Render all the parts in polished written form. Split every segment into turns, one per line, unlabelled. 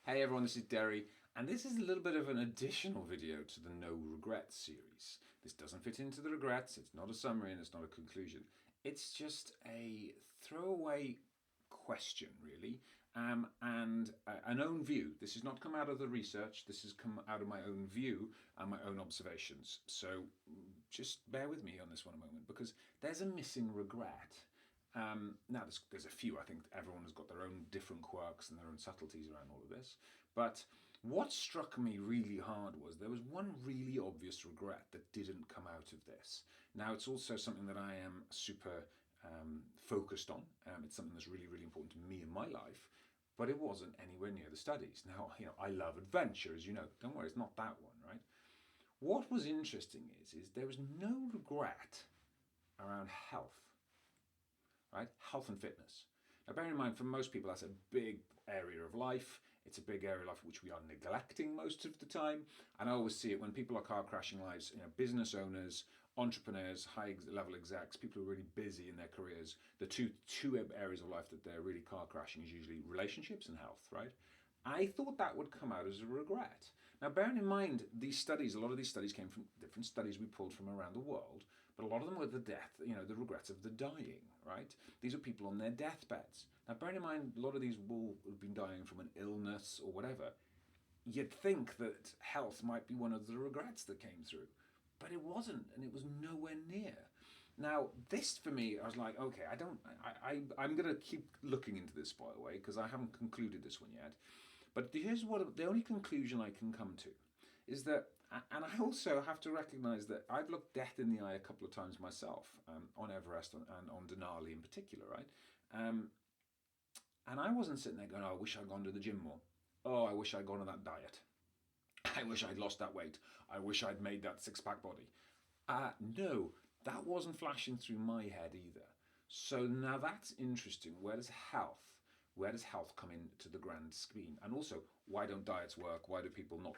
Hey everyone, this is Deri, and this is a little bit of an additional video to the No Regrets series. This doesn't fit into the regrets, it's not a summary and it's not a conclusion. It's just a throwaway question, really, and an own view. This has not come out of the research, this has come out of my own view and my own observations. So just bear with me on this one a moment, because there's a missing regret. Now, there's a few. I think everyone has got their own different quirks and their own subtleties around all of this. But what struck me really hard was there was one really obvious regret that didn't come out of this. Now, it's also something that I am super focused on. It's something that's really, really important to me in my life. But it wasn't anywhere near the studies. Now, I love adventure, as you know. Don't worry, it's not that one, right? What was interesting is there was no regret around health, right? Health and fitness. Now, bearing in mind, for most people, that's a big area of life. It's a big area of life which we are neglecting most of the time. And I always see it when people are car crashing lives, business owners, entrepreneurs, high level execs, people who are really busy in their careers. The two areas of life that they're really car crashing is usually relationships and health, right? I thought that would come out as a regret. Now, bearing in mind, a lot of these studies came from different studies we pulled from around the world, but a lot of them were the death, the regrets of the dying, right? These are people on their deathbeds. Now, bearing in mind, a lot of these will have been dying from an illness or whatever. You'd think that health might be one of the regrets that came through, but it wasn't, and it was nowhere near. Now, this for me, I was like, okay, I'm going to keep looking into this, by the way, because I haven't concluded this one yet. But here's what the only conclusion I can come to is that, and I also have to recognise that I've looked death in the eye a couple of times myself, on Everest and on Denali in particular, right? And I wasn't sitting there going, oh, I wish I'd gone to the gym more. Oh, I wish I'd gone on that diet. I wish I'd lost that weight. I wish I'd made that six-pack body. No, that wasn't flashing through my head either. So now that's interesting. Where does health come into the grand scheme? And also, why don't diets work? Why do people not,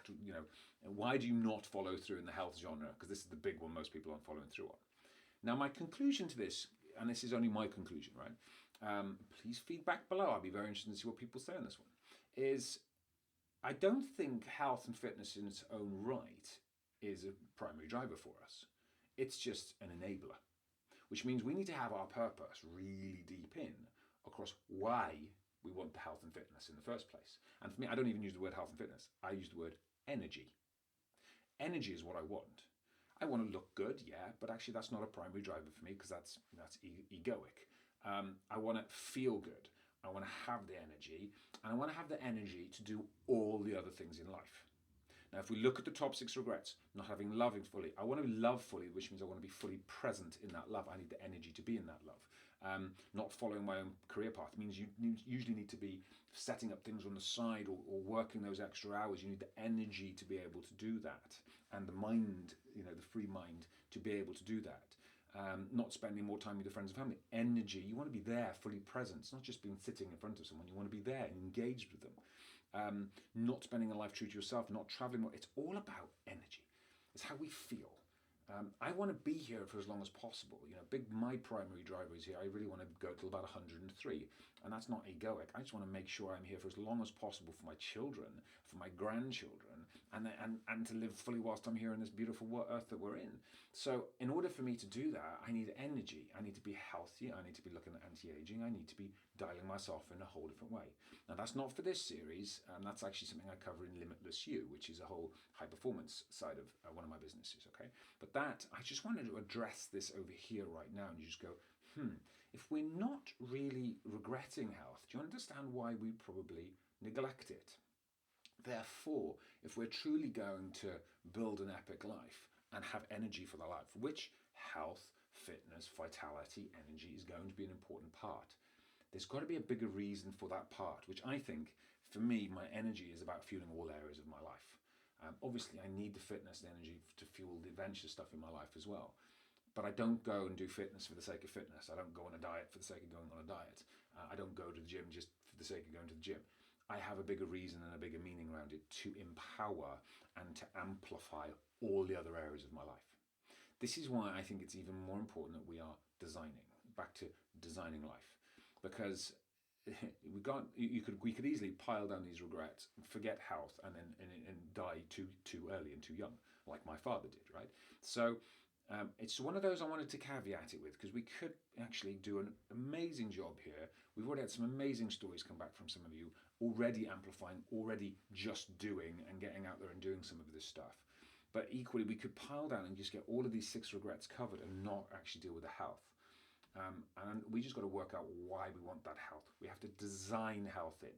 why do you not follow through in the health genre? Because this is the big one most people aren't following through on. Now, my conclusion to this, and this is only my conclusion, right? Please feedback below. I'll be very interested to see what people say on this one. Is I don't think health and fitness in its own right is a primary driver for us. It's just an enabler, which means we need to have our purpose really deep in across why we want the health and fitness in the first place. And for me, I don't even use the word health and fitness. I use the word energy. Energy is what I want. I want to look good, yeah, but actually that's not a primary driver for me because that's egoic. I want to feel good. I want to have the energy, and I want to have the energy to do all the other things in life. Now, if we look at the top 6 regrets, not having loving fully, I want to love fully, which means I want to be fully present in that love. I need the energy to be in that love. Not following my own career path means you usually need to be setting up things on the side or working those extra hours. You need the energy to be able to do that, and the mind, the free mind to be able to do that. Not spending more time with your friends and family. Energy, you want to be there, fully present. It's not just being sitting in front of someone. You want to be there and engaged with them. Not spending a life true to yourself, not traveling more. It's all about energy. It's how we feel. I want to be here for as long as possible. My primary driver is here. I really want to go till about 103, and that's not egoic. I just want to make sure I'm here for as long as possible for my children, for my grandchildren, and to live fully whilst I'm here in this beautiful earth that we're in. So in order for me to do that, I need energy. I need to be healthy. I need to be looking at anti-aging. I need to be dialing myself in a whole different way. Now, that's not for this series, and that's actually something I cover in Limitless You, which is a whole high performance side of one of my businesses, okay? But I just wanted to address this over here right now, and you just go, if we're not really regretting health, do you understand why we probably neglect it? Therefore, if we're truly going to build an epic life and have energy for the life, which health, fitness, vitality, energy is going to be an important part, there's got to be a bigger reason for that part, which I think, for me, my energy is about fueling all areas of my life. Obviously, I need the fitness and energy to fuel the adventure stuff in my life as well. But I don't go and do fitness for the sake of fitness. I don't go on a diet for the sake of going on a diet. I don't go to the gym just for the sake of going to the gym. I have a bigger reason and a bigger meaning around it to empower and to amplify all the other areas of my life. This is why I think it's even more important that we are designing, back to designing life. Because we could easily pile down these regrets, forget health, and then and die too early and too young, like my father did, right? So it's one of those I wanted to caveat it with, because we could actually do an amazing job here. We've already had some amazing stories come back from some of you, already amplifying, already just doing and getting out there and doing some of this stuff. But equally, we could pile down and just get all of these 6 regrets covered and not actually deal with the health. And we just got to work out why we want that health. We have to design health in.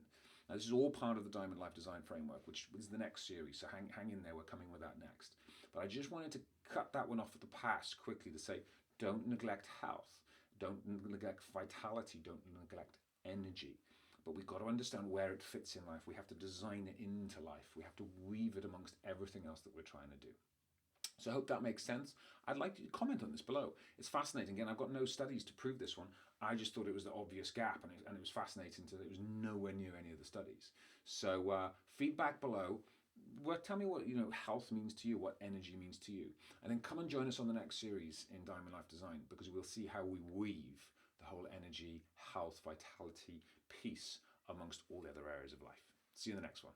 Now, this is all part of the Diamond Life Design Framework, which is the next series, so hang in there, we're coming with that next. But I just wanted to cut that one off at the pass quickly to say, don't neglect health, don't neglect vitality, don't neglect energy. But we've got to understand where it fits in life. We have to design it into life. We have to weave it amongst everything else that we're trying to do. So I hope that makes sense. I'd like you to comment on this below. It's fascinating. Again, I've got no studies to prove this one. I just thought it was the obvious gap, and it was fascinating to it was nowhere near any of the studies. So feedback below. Well, tell me what health means to you, what energy means to you. And then come and join us on the next series in Diamond Life Design, because we'll see how we weave the whole energy, health, vitality, peace amongst all the other areas of life. See you in the next one.